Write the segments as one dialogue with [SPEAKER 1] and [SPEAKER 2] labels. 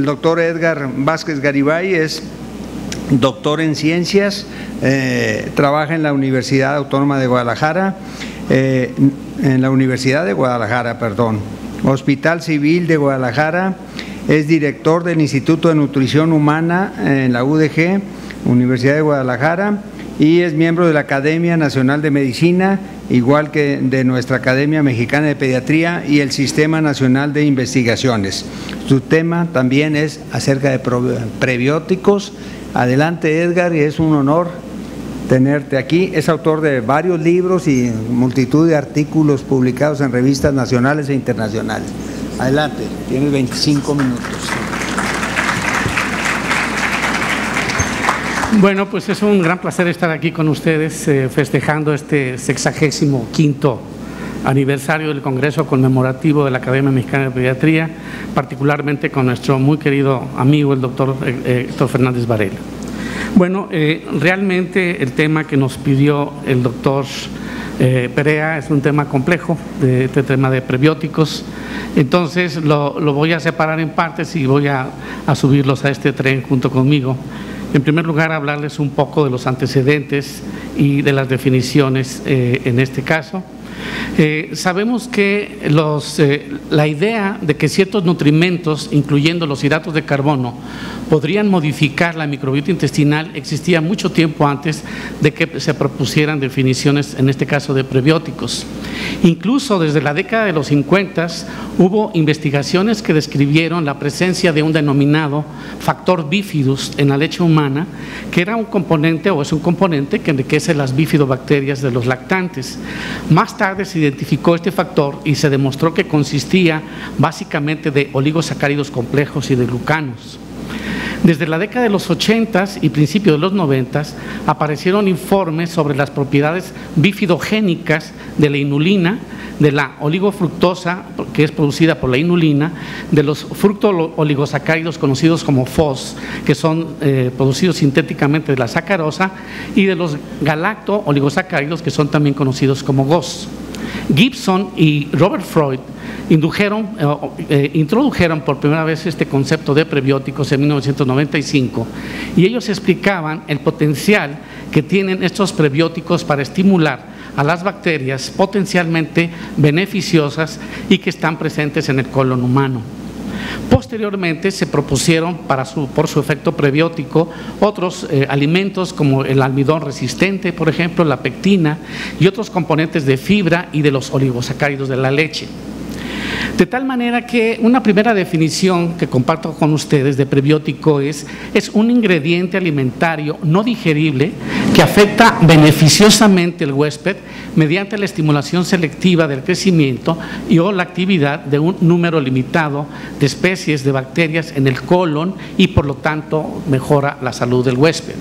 [SPEAKER 1] El doctor Edgar Vázquez Garibay es doctor en ciencias, trabaja en la Universidad Autónoma de Guadalajara, Hospital Civil de Guadalajara, es director del Instituto de Nutrición Humana en la UDG, Universidad de Guadalajara, y es miembro de la Academia Nacional de Medicina, igual que de nuestra Academia Mexicana de Pediatría y el Sistema Nacional de Investigaciones. Su tema también es acerca de prebióticos. Adelante, Edgar, y es un honor tenerte aquí. Es autor de varios libros y multitud de artículos publicados en revistas nacionales e internacionales. Adelante, tienes 25 minutos.
[SPEAKER 2] Bueno, pues es un gran placer estar aquí con ustedes festejando este 65º aniversario del Congreso Conmemorativo de la Academia Mexicana de Pediatría, particularmente con nuestro muy querido amigo, el doctor Héctor Fernández Varela. Bueno, realmente el tema que nos pidió el doctor Perea es un tema complejo, este tema de prebióticos. Entonces lo voy a separar en partes y voy a subirlos a este tren junto conmigo. En primer lugar, hablarles un poco de los antecedentes y de las definiciones en este caso. Sabemos que la idea de que ciertos nutrimentos, incluyendo los hidratos de carbono, podrían modificar la microbiota intestinal existía mucho tiempo antes de que se propusieran definiciones, en este caso de prebióticos. Incluso desde la década de los 50 hubo investigaciones que describieron la presencia de un denominado factor bifidus en la leche humana, que era un componente o es un componente que enriquece las bifidobacterias de los lactantes. Más tarde se identificó este factor y se demostró que consistía básicamente de oligosacáridos complejos y de glucanos. Desde la década de los 80 y principios de los 90 aparecieron informes sobre las propiedades bifidogénicas de la inulina, de la oligofructosa, que es producida por la inulina, de los fructooligosacáridos conocidos como FOS, que son producidos sintéticamente de la sacarosa, y de los galacto-oligosacáridos, que son también conocidos como GOS. Gibson y Robert Freud introdujeron por primera vez este concepto de prebióticos en 1995 y ellos explicaban el potencial que tienen estos prebióticos para estimular a las bacterias potencialmente beneficiosas y que están presentes en el colon humano. Posteriormente se propusieron por su efecto prebiótico otros alimentos como el almidón resistente, por ejemplo, la pectina y otros componentes de fibra y de los oligosacáridos de la leche. De tal manera que una primera definición que comparto con ustedes de prebiótico es un ingrediente alimentario no digerible que afecta beneficiosamente al huésped mediante la estimulación selectiva del crecimiento o la actividad de un número limitado de especies de bacterias en el colon y por lo tanto mejora la salud del huésped.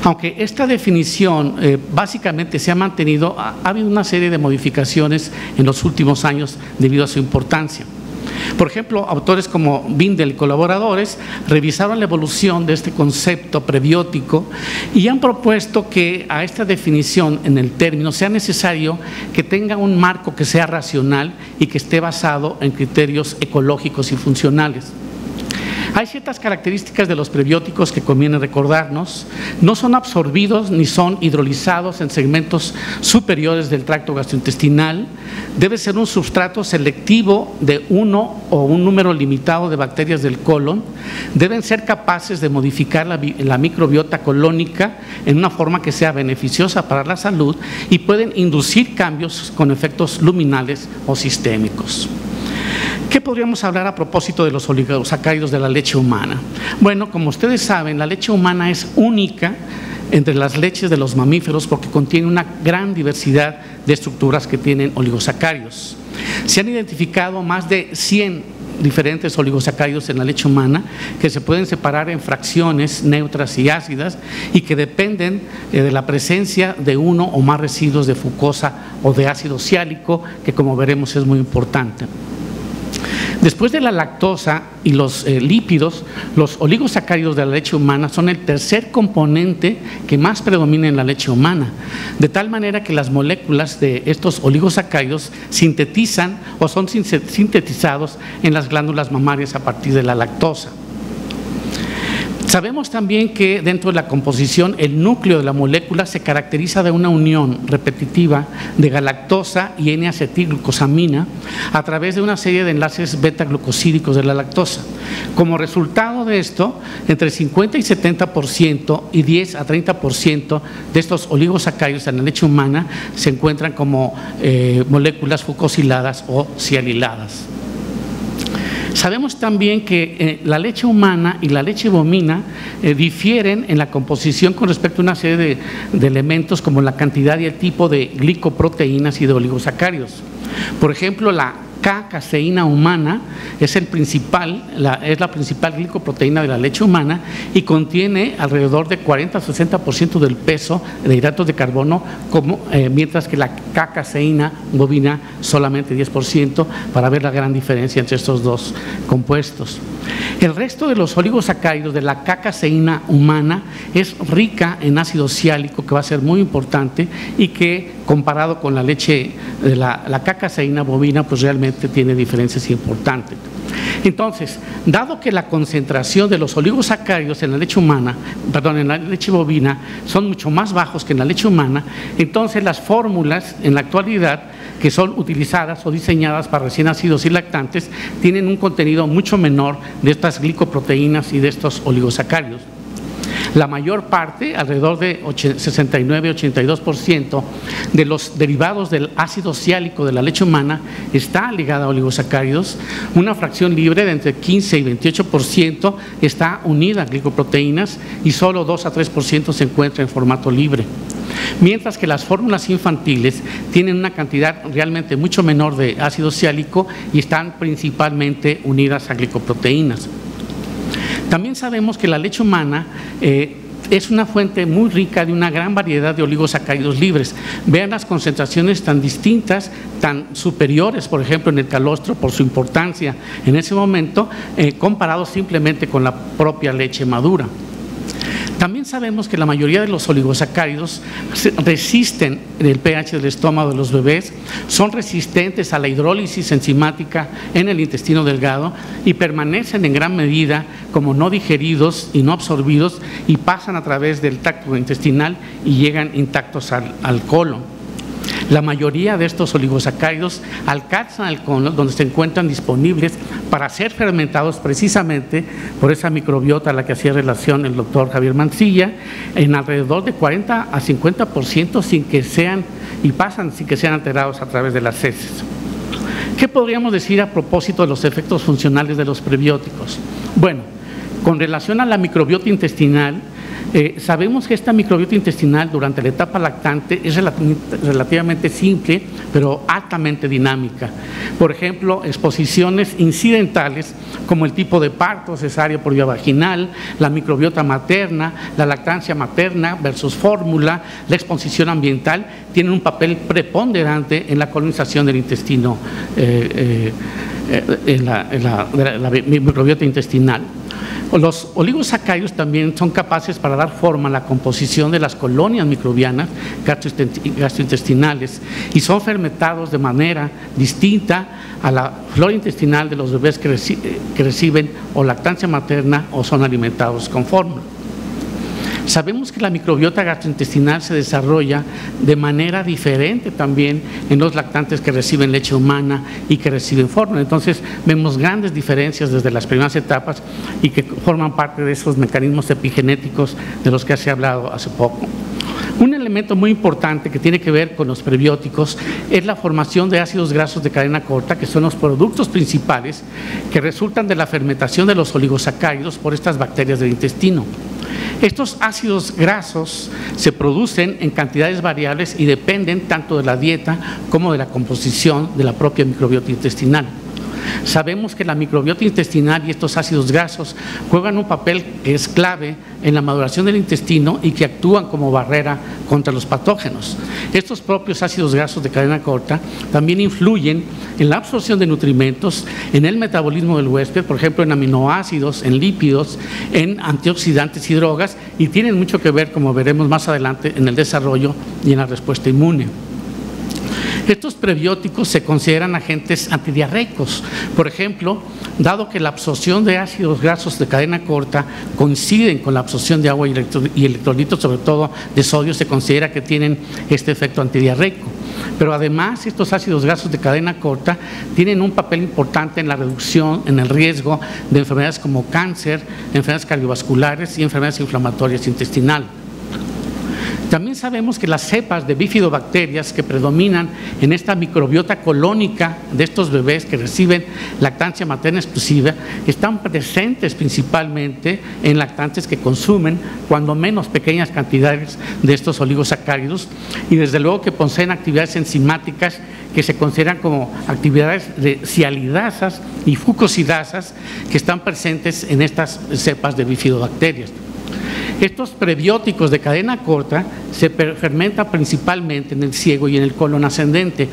[SPEAKER 2] Aunque esta definición básicamente se ha mantenido, ha habido una serie de modificaciones en los últimos años debido a su importancia. Por ejemplo, autores como Bindel y colaboradores revisaron la evolución de este concepto prebiótico y han propuesto que a esta definición en el término sea necesario que tenga un marco que sea racional y que esté basado en criterios ecológicos y funcionales. Hay ciertas características de los prebióticos que conviene recordarnos. No son absorbidos ni son hidrolizados en segmentos superiores del tracto gastrointestinal. Debe ser un sustrato selectivo de uno o un número limitado de bacterias del colon. Deben ser capaces de modificar la microbiota colónica en una forma que sea beneficiosa para la salud y pueden inducir cambios con efectos luminales o sistémicos. ¿Qué podríamos hablar a propósito de los oligosacáridos de la leche humana? Bueno, como ustedes saben, la leche humana es única entre las leches de los mamíferos porque contiene una gran diversidad de estructuras que tienen oligosacáridos. Se han identificado más de 100 diferentes oligosacáridos en la leche humana que se pueden separar en fracciones neutras y ácidas y que dependen de la presencia de uno o más residuos de fucosa o de ácido ciálico, que como veremos es muy importante. Después de la lactosa y los lípidos, los oligosacáridos de la leche humana son el tercer componente que más predomina en la leche humana, de tal manera que las moléculas de estos oligosacáridos sintetizan o son sintetizados en las glándulas mamarias a partir de la lactosa. Sabemos también que dentro de la composición el núcleo de la molécula se caracteriza de una unión repetitiva de galactosa y N-acetilglucosamina a través de una serie de enlaces beta-glucosídicos de la lactosa. Como resultado de esto, entre 50 y 70% y 10 a 30% de estos oligosacáridos en la leche humana se encuentran como moléculas fucosiladas o sialiladas. Sabemos también que la leche humana y la leche bovina difieren en la composición con respecto a una serie de elementos como la cantidad y el tipo de glicoproteínas y de oligosacáridos. Por ejemplo, la K-caseína humana es la principal glicoproteína de la leche humana y contiene alrededor de 40 a 60% del peso de hidratos de carbono, mientras que la K-caseína bovina solamente 10%, para ver la gran diferencia entre estos dos compuestos. El resto de los oligosacáridos de la K-caseína humana es rica en ácido siálico, que va a ser muy importante y que comparado con la leche de la K-caseína bovina, pues realmente tiene diferencias importantes. Entonces, dado que la concentración de los oligosacáridos en la leche humana, en la leche bovina son mucho más bajos que en la leche humana, entonces las fórmulas en la actualidad que son utilizadas o diseñadas para recién nacidos y lactantes tienen un contenido mucho menor de estas glicoproteínas y de estos oligosacáridos. La mayor parte, alrededor de 69-82% de los derivados del ácido siálico de la leche humana está ligada a oligosacáridos. Una fracción libre de entre 15 y 28% está unida a glicoproteínas y solo 2 a 3% se encuentra en formato libre. Mientras que las fórmulas infantiles tienen una cantidad realmente mucho menor de ácido siálico y están principalmente unidas a glicoproteínas. También sabemos que la leche humana es una fuente muy rica de una gran variedad de oligosacáridos libres. Vean las concentraciones tan distintas, tan superiores, por ejemplo, en el calostro por su importancia en ese momento, comparado simplemente con la propia leche madura. También sabemos que la mayoría de los oligosacáridos resisten el pH del estómago de los bebés, son resistentes a la hidrólisis enzimática en el intestino delgado y permanecen en gran medida como no digeridos y no absorbidos y pasan a través del tracto intestinal y llegan intactos al colon. La mayoría de estos oligosacáridos alcanzan el colon, donde se encuentran disponibles para ser fermentados precisamente por esa microbiota a la que hacía relación el doctor Javier Mancilla, en alrededor de 40 a 50% sin que sean alterados a través de las heces. ¿Qué podríamos decir a propósito de los efectos funcionales de los prebióticos? Bueno, con relación a la microbiota intestinal, sabemos que esta microbiota intestinal durante la etapa lactante es relativamente simple, pero altamente dinámica. Por ejemplo, exposiciones incidentales como el tipo de parto, cesárea por vía vaginal, la microbiota materna, la lactancia materna versus fórmula, la exposición ambiental, tienen un papel preponderante en la colonización del intestino, en la microbiota intestinal. Los oligosacáridos también son capaces para dar forma a la composición de las colonias microbianas gastrointestinales y son fermentados de manera distinta a la flora intestinal de los bebés que reciben o lactancia materna o son alimentados con fórmula. Sabemos que la microbiota gastrointestinal se desarrolla de manera diferente también en los lactantes que reciben leche humana y que reciben fórmula. Entonces vemos grandes diferencias desde las primeras etapas y que forman parte de esos mecanismos epigenéticos de los que se ha hablado hace poco. Un elemento muy importante que tiene que ver con los prebióticos es la formación de ácidos grasos de cadena corta, que son los productos principales que resultan de la fermentación de los oligosacáridos por estas bacterias del intestino. Estos ácidos grasos se producen en cantidades variables y dependen tanto de la dieta como de la composición de la propia microbiota intestinal. Sabemos que la microbiota intestinal y estos ácidos grasos juegan un papel que es clave en la maduración del intestino y que actúan como barrera contra los patógenos. Estos propios ácidos grasos de cadena corta también influyen en la absorción de nutrimentos, en el metabolismo del huésped, por ejemplo en aminoácidos, en lípidos, en antioxidantes y drogas, y tienen mucho que ver, como veremos más adelante, en el desarrollo y en la respuesta inmune. Estos prebióticos se consideran agentes antidiarreicos. Por ejemplo, dado que la absorción de ácidos grasos de cadena corta coinciden con la absorción de agua y electrolitos, sobre todo de sodio, se considera que tienen este efecto antidiarreico. Pero además, estos ácidos grasos de cadena corta tienen un papel importante en la reducción, en el riesgo de enfermedades como cáncer, enfermedades cardiovasculares y enfermedades inflamatorias intestinales. También sabemos que las cepas de bifidobacterias que predominan en esta microbiota colónica de estos bebés que reciben lactancia materna exclusiva están presentes principalmente en lactantes que consumen cuando menos pequeñas cantidades de estos oligosacáridos, y desde luego que poseen actividades enzimáticas que se consideran como actividades de sialidasas y fucosidasas que están presentes en estas cepas de bifidobacterias. Estos prebióticos de cadena corta se fermentan principalmente en el ciego y en el colon ascendente,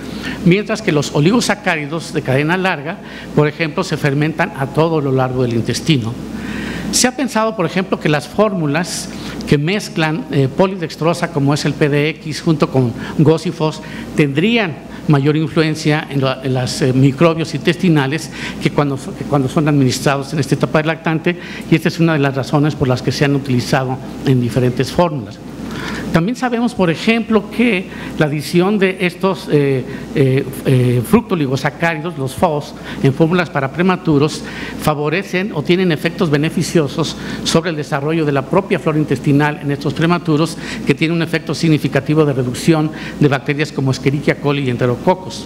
[SPEAKER 2] mientras que los oligosacáridos de cadena larga, por ejemplo, se fermentan a todo lo largo del intestino. Se ha pensado, por ejemplo, que las fórmulas que mezclan polidextrosa, como es el PDX, junto con GOS y FOS, tendrían mayor influencia en los microbios intestinales que cuando son administrados en esta etapa del lactante, y esta es una de las razones por las que se han utilizado en diferentes fórmulas. También sabemos, por ejemplo, que la adición de estos fructooligosacáridos, los FOS, en fórmulas para prematuros, favorecen o tienen efectos beneficiosos sobre el desarrollo de la propia flora intestinal en estos prematuros, que tiene un efecto significativo de reducción de bacterias como Escherichia coli y Enterococcus.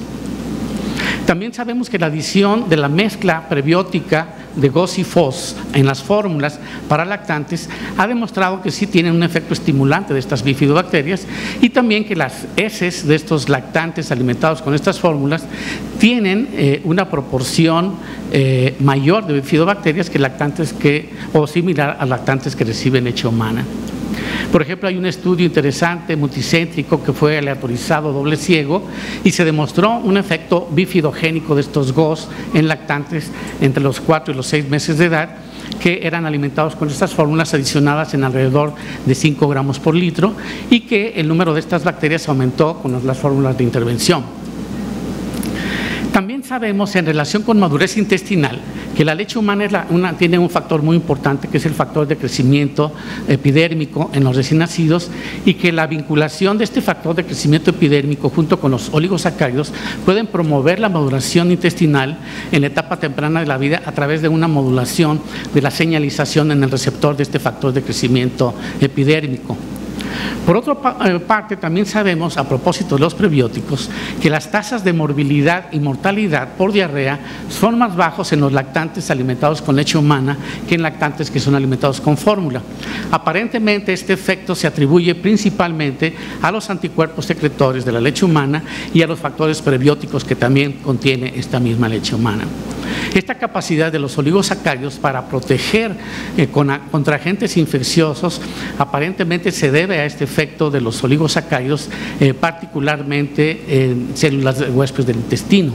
[SPEAKER 2] También sabemos que la adición de la mezcla prebiótica de GOS y FOS en las fórmulas para lactantes ha demostrado que sí tienen un efecto estimulante de estas bifidobacterias, y también que las heces de estos lactantes alimentados con estas fórmulas tienen una proporción mayor de bifidobacterias que lactantes o similar a lactantes que reciben leche humana. Por ejemplo, hay un estudio interesante multicéntrico que fue aleatorizado doble ciego, y se demostró un efecto bifidogénico de estos GOS en lactantes entre los 4 y los 6 meses de edad, que eran alimentados con estas fórmulas adicionadas en alrededor de 5 gramos por litro, y que el número de estas bacterias aumentó con las fórmulas de intervención. También sabemos, en relación con madurez intestinal, que la leche humana tiene un factor muy importante, que es el factor de crecimiento epidérmico en los recién nacidos, y que la vinculación de este factor de crecimiento epidérmico junto con los oligosacáridos pueden promover la maduración intestinal en la etapa temprana de la vida a través de una modulación de la señalización en el receptor de este factor de crecimiento epidérmico. Por otra parte, también sabemos, a propósito de los prebióticos, que las tasas de morbilidad y mortalidad por diarrea son más bajos en los lactantes alimentados con leche humana que en lactantes que son alimentados con fórmula. Aparentemente, este efecto se atribuye principalmente a los anticuerpos secretores de la leche humana y a los factores prebióticos que también contiene esta misma leche humana. Esta capacidad de los oligosacáridos para proteger contra agentes infecciosos aparentemente se debe a este efecto de los oligosacáridos, particularmente en células de huéspedes del intestino.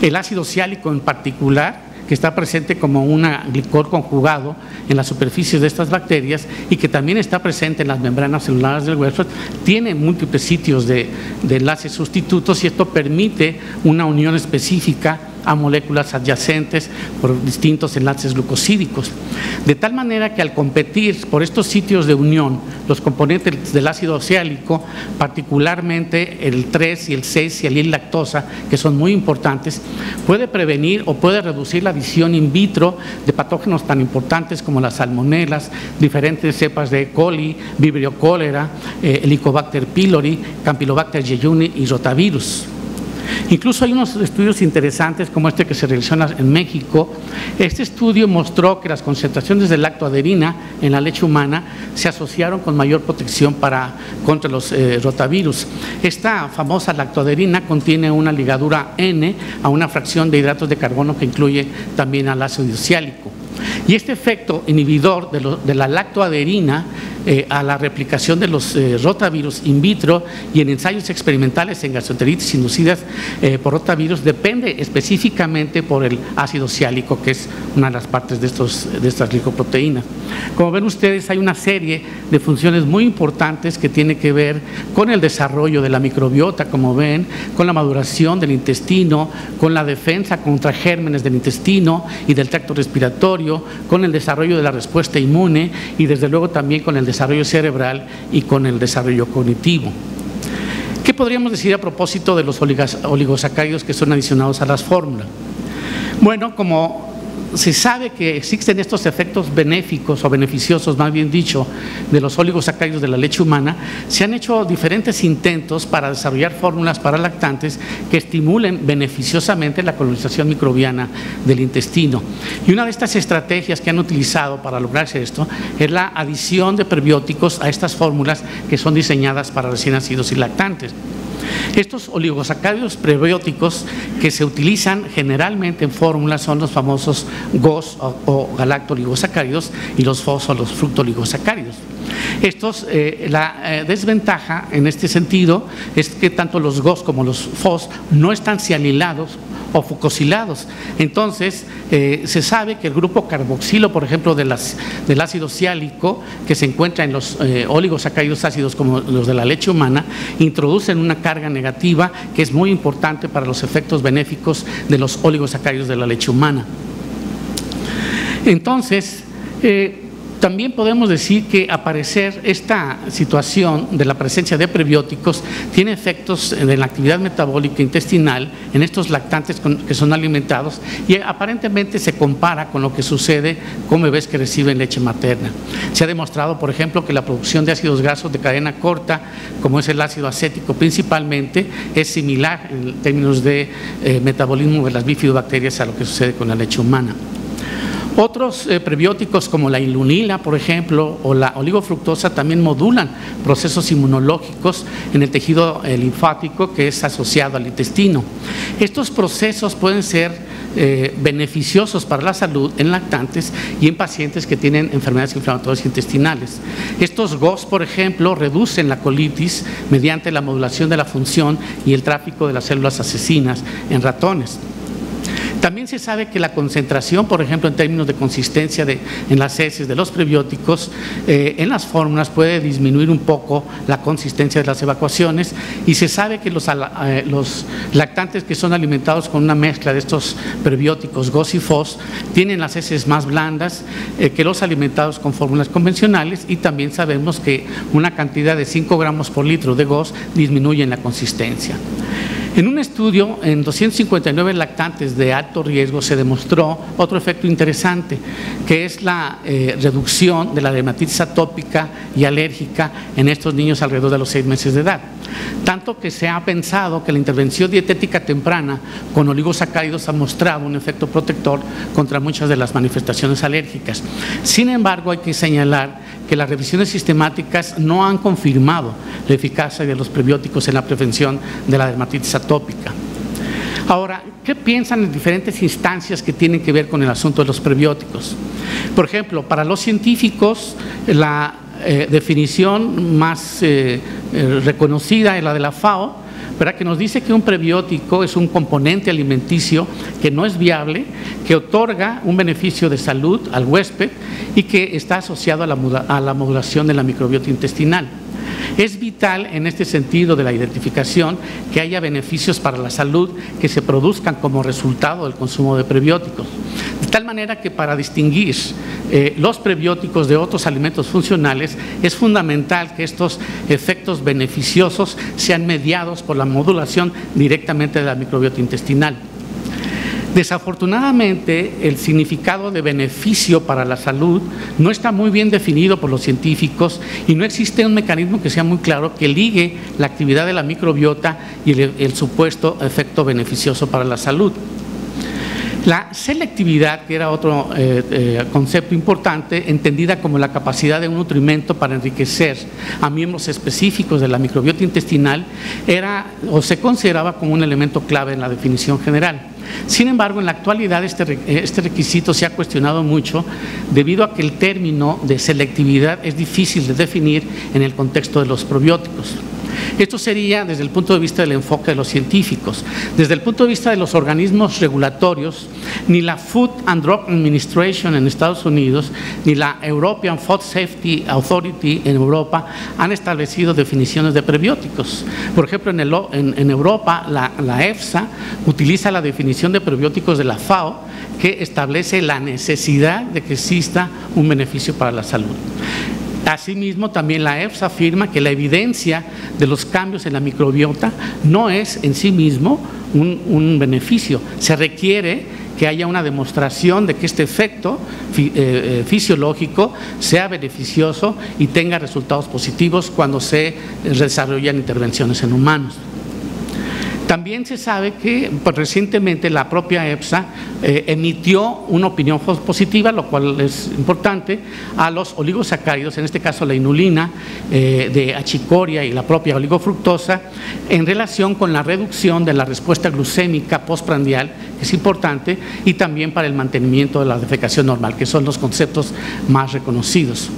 [SPEAKER 2] El ácido ciálico en particular, que está presente como un glicol conjugado en la superficie de estas bacterias y que también está presente en las membranas celulares del huésped, tiene múltiples sitios de enlaces sustitutos, y esto permite una unión específica a moléculas adyacentes por distintos enlaces glucosídicos, de tal manera que al competir por estos sitios de unión los componentes del ácido ciálico, particularmente el 3 y el 6 y el lactosa, que son muy importantes, puede prevenir o puede reducir la adición in vitro de patógenos tan importantes como las salmonelas, diferentes cepas de E. coli, Vibrio cholera, Helicobacter pylori, Campylobacter jejuni y rotavirus. Incluso hay unos estudios interesantes como este que se realizó en México. Este estudio mostró que las concentraciones de lactoaderina en la leche humana se asociaron con mayor protección contra los rotavirus. Esta famosa lactoaderina contiene una ligadura N a una fracción de hidratos de carbono que incluye también al ácido ciálico. Y este efecto inhibidor de la lactoaderina a la replicación de los rotavirus in vitro y en ensayos experimentales en gastroenteritis inducidas por rotavirus depende específicamente por el ácido siálico, que es una de las partes de estas glicoproteínas. Como ven ustedes, hay una serie de funciones muy importantes que tienen que ver con el desarrollo de la microbiota, como ven, con la maduración del intestino, con la defensa contra gérmenes del intestino y del tracto respiratorio, con el desarrollo de la respuesta inmune y desde luego también con el desarrollo cerebral y con el desarrollo cognitivo. ¿Qué podríamos decir a propósito de los oligosacáridos que son adicionados a las fórmulas? Bueno, como se sabe que existen estos efectos benéficos o beneficiosos, más bien dicho, de los oligosacáridos de la leche humana, se han hecho diferentes intentos para desarrollar fórmulas para lactantes que estimulen beneficiosamente la colonización microbiana del intestino. Y una de estas estrategias que han utilizado para lograrse esto es la adición de prebióticos a estas fórmulas que son diseñadas para recién nacidos y lactantes. Estos oligosacáridos prebióticos que se utilizan generalmente en fórmulas son los famosos GOS o galactoligosacáridos y los FOS o los fructoligosacáridos. Estos, la desventaja en este sentido es que tanto los GOS como los FOS no están sianilados o fucosilados. Entonces, se sabe que el grupo carboxilo, por ejemplo, del ácido siálico, que se encuentra en los oligosacáridos ácidos como los de la leche humana, introducen una carga negativa que es muy importante para los efectos benéficos de los oligosacáridos de la leche humana. Entonces, también podemos decir que aparecer esta situación de la presencia de prebióticos tiene efectos en la actividad metabólica intestinal en estos lactantes que son alimentados y aparentemente se compara con lo que sucede con bebés que reciben leche materna. Se ha demostrado, por ejemplo, que la producción de ácidos grasos de cadena corta, como es el ácido acético principalmente, es similar en términos de metabolismo de las bifidobacterias a lo que sucede con la leche humana. Otros prebióticos como la inulina, por ejemplo, o la oligofructosa también modulan procesos inmunológicos en el tejido linfático que es asociado al intestino. Estos procesos pueden ser beneficiosos para la salud en lactantes y en pacientes que tienen enfermedades inflamatorias intestinales. Estos GOS, por ejemplo, reducen la colitis mediante la modulación de la función y el tráfico de las células asesinas en ratones. También se sabe que la concentración, por ejemplo, en términos de consistencia en las heces de los prebióticos, en las fórmulas puede disminuir un poco la consistencia de las evacuaciones y se sabe que los lactantes que son alimentados con una mezcla de estos prebióticos GOS y FOS tienen las heces más blandas que los alimentados con fórmulas convencionales y también sabemos que una cantidad de 5 gramos por litro de GOS disminuye en la consistencia. En un estudio en 259 lactantes de alto riesgo se demostró otro efecto interesante, que es la reducción de la dermatitis atópica y alérgica en estos niños alrededor de los 6 meses de edad. Tanto que se ha pensado que la intervención dietética temprana con oligosacáridos ha mostrado un efecto protector contra muchas de las manifestaciones alérgicas. Sin embargo, hay que señalar que las revisiones sistemáticas no han confirmado la eficacia de los prebióticos en la prevención de la dermatitis atópica. Ahora, ¿qué piensan en diferentes instancias que tienen que ver con el asunto de los prebióticos? Por ejemplo, para los científicos, la definición más reconocida es la de la FAO, ¿verdad?, que nos dice que un prebiótico es un componente alimenticio que no es viable, que otorga un beneficio de salud al huésped y que está asociado a la modulación de la microbiota intestinal. Es vital en este sentido de la identificación que haya beneficios para la salud que se produzcan como resultado del consumo de prebióticos. De tal manera que para distinguir los prebióticos de otros alimentos funcionales es fundamental que estos efectos beneficiosos sean mediados por la modulación directamente de la microbiota intestinal. Desafortunadamente, el significado de beneficio para la salud no está muy bien definido por los científicos y no existe un mecanismo que sea muy claro que ligue la actividad de la microbiota y el supuesto efecto beneficioso para la salud. La selectividad, que era otro concepto importante, entendida como la capacidad de un nutrimento para enriquecer a miembros específicos de la microbiota intestinal, era o se consideraba como un elemento clave en la definición general. Sin embargo, en la actualidad este requisito se ha cuestionado mucho debido a que el término de selectividad es difícil de definir en el contexto de los probióticos. Esto sería desde el punto de vista del enfoque de los científicos. Desde el punto de vista de los organismos regulatorios, ni la Food and Drug Administration en Estados Unidos, ni la European Food Safety Authority en Europa han establecido definiciones de prebióticos. Por ejemplo, en Europa, la EFSA utiliza la definición de prebióticos de la FAO, que establece la necesidad de que exista un beneficio para la salud. Asimismo, también la EFSA afirma que la evidencia de los cambios en la microbiota no es en sí mismo un beneficio. Se requiere que haya una demostración de que este efecto fisiológico sea beneficioso y tenga resultados positivos cuando se desarrollan intervenciones en humanos. También se sabe que recientemente la propia EFSA emitió una opinión positiva, lo cual es importante, a los oligosacáridos, en este caso la inulina de achicoria y la propia oligofructosa, en relación con la reducción de la respuesta glucémica postprandial, que es importante, y también para el mantenimiento de la defecación normal, que son los conceptos más reconocidos.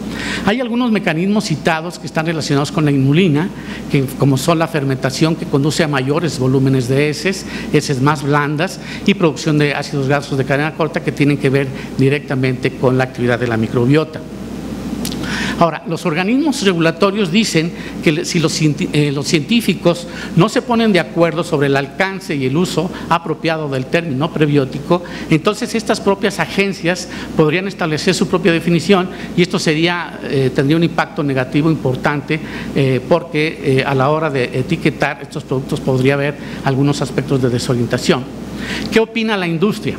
[SPEAKER 2] Hay algunos mecanismos citados que están relacionados con la inulina, que como son la fermentación, que conduce a mayores volúmenes de heces más blandas, y producción de ácidos grasos de cadena corta, que tienen que ver directamente con la actividad de la microbiota. Ahora, los organismos regulatorios dicen que si los científicos no se ponen de acuerdo sobre el alcance y el uso apropiado del término prebiótico, entonces estas propias agencias podrían establecer su propia definición, y esto tendría un impacto negativo importante porque a la hora de etiquetar estos productos podría haber algunos aspectos de desorientación. ¿Qué opina la industria?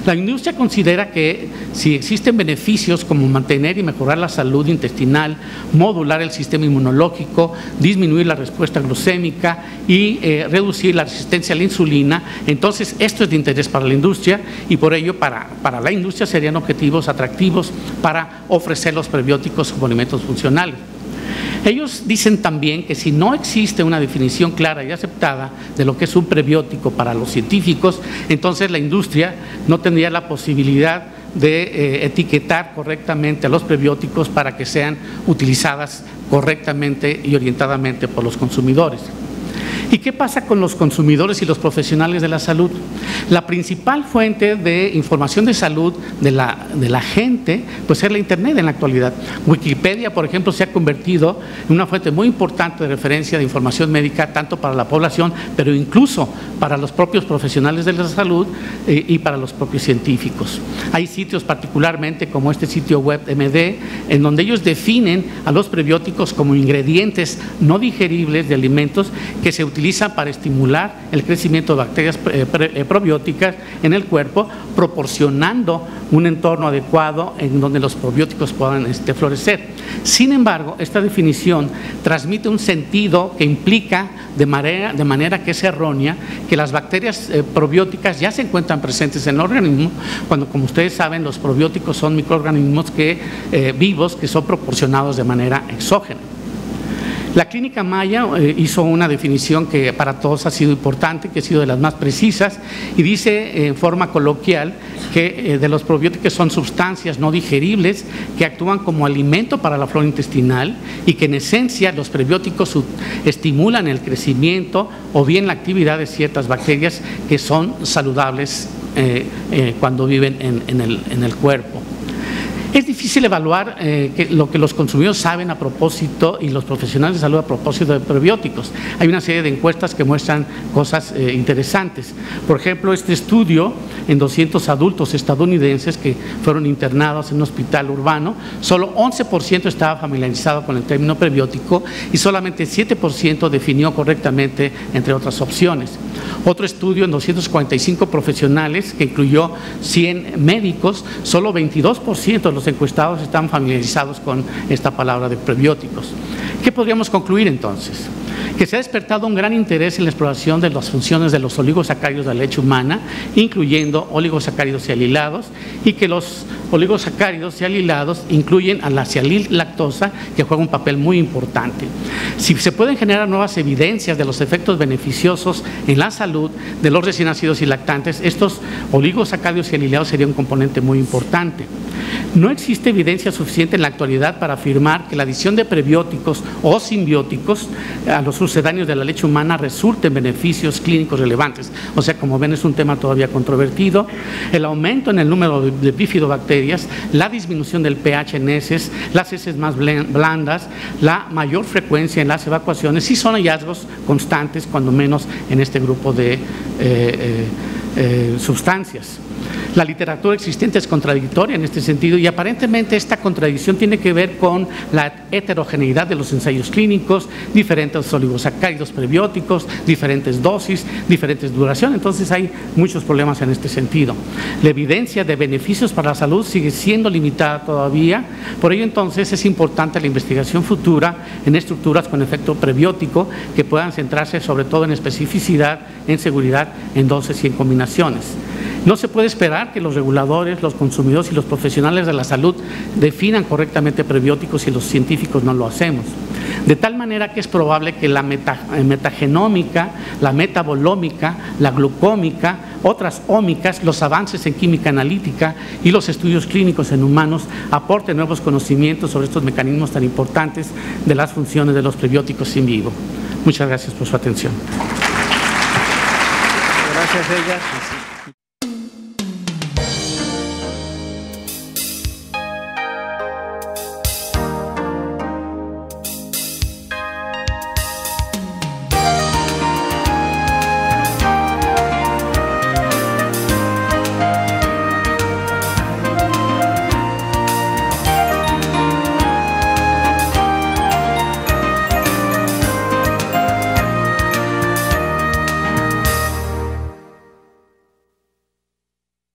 [SPEAKER 2] La industria considera que si existen beneficios como mantener y mejorar la salud intestinal, modular el sistema inmunológico, disminuir la respuesta glucémica y reducir la resistencia a la insulina, entonces esto es de interés para la industria, y por ello para la industria serían objetivos atractivos para ofrecer los prebióticos como alimentos funcionales. Ellos dicen también que si no existe una definición clara y aceptada de lo que es un prebiótico para los científicos, entonces la industria no tendría la posibilidad de etiquetar correctamente a los prebióticos para que sean utilizadas correctamente y orientadamente por los consumidores. ¿Y qué pasa con los consumidores y los profesionales de la salud? La principal fuente de información de salud de la gente pues es la Internet en la actualidad. Wikipedia, por ejemplo, se ha convertido en una fuente muy importante de referencia de información médica, tanto para la población, pero incluso para los propios profesionales de la salud y para los propios científicos. Hay sitios particularmente como este sitio web MD, en donde ellos definen a los prebióticos como ingredientes no digeribles de alimentos que se utilizan para estimular el crecimiento de bacterias probióticas en el cuerpo, proporcionando un entorno adecuado en donde los probióticos puedan florecer. Sin embargo, esta definición transmite un sentido que implica de manera que es errónea que las bacterias probióticas ya se encuentran presentes en el organismo, cuando, como ustedes saben, los probióticos son microorganismos vivos que son proporcionados de manera exógena. La Clínica Maya hizo una definición que para todos ha sido importante, que ha sido de las más precisas, y dice en forma coloquial que de los probióticos son sustancias no digeribles que actúan como alimento para la flora intestinal, y que en esencia los prebióticos estimulan el crecimiento o bien la actividad de ciertas bacterias que son saludables cuando viven en el cuerpo. Es difícil evaluar lo que los consumidores saben a propósito y los profesionales de salud a propósito de prebióticos. Hay una serie de encuestas que muestran cosas interesantes. Por ejemplo, este estudio en 200 adultos estadounidenses que fueron internados en un hospital urbano, solo 11% estaba familiarizado con el término prebiótico y solamente 7% definió correctamente, entre otras opciones. Otro estudio en 245 profesionales que incluyó 100 médicos, solo 22% de los encuestados están familiarizados con esta palabra de prebióticos. ¿Qué podríamos concluir entonces? Que que se ha despertado un gran interés en la exploración de las funciones de los oligosacáridos de la leche humana, incluyendo oligosacáridos sialilados, y que los oligosacáridos sialilados incluyen a la sialilactosa, que juega un papel muy importante. Si se pueden generar nuevas evidencias de los efectos beneficiosos en la salud de los recién nacidos y lactantes, estos oligosacáridos sialilados sería un componente muy importante. No existe evidencia suficiente en la actualidad para afirmar que la adición de prebióticos o simbióticos a los sucedáneos de la leche humana resulte en beneficios clínicos relevantes. O sea, como ven, es un tema todavía controvertido. El aumento en el número de bifidobacterias, la disminución del pH en heces, las heces más blandas, la mayor frecuencia en las evacuaciones, sí son hallazgos constantes, cuando menos en este grupo de sustancias. La literatura existente es contradictoria en este sentido y aparentemente esta contradicción tiene que ver con la heterogeneidad de los ensayos clínicos, diferentes oligosacáridos prebióticos, diferentes dosis, diferentes duraciones. Entonces hay muchos problemas en este sentido. La evidencia de beneficios para la salud sigue siendo limitada todavía, por ello entonces es importante la investigación futura en estructuras con efecto prebiótico que puedan centrarse sobre todo en especificidad, en seguridad, en dosis y en combinaciones. No se puede esperar que los reguladores, los consumidores y los profesionales de la salud definan correctamente prebióticos si los científicos no lo hacemos. De tal manera que es probable que la metagenómica, la metabolómica, la glucómica, otras ómicas, los avances en química analítica y los estudios clínicos en humanos aporten nuevos conocimientos sobre estos mecanismos tan importantes de las funciones de los prebióticos in vivo. Muchas gracias por su atención.
[SPEAKER 1] Gracias, Edgar.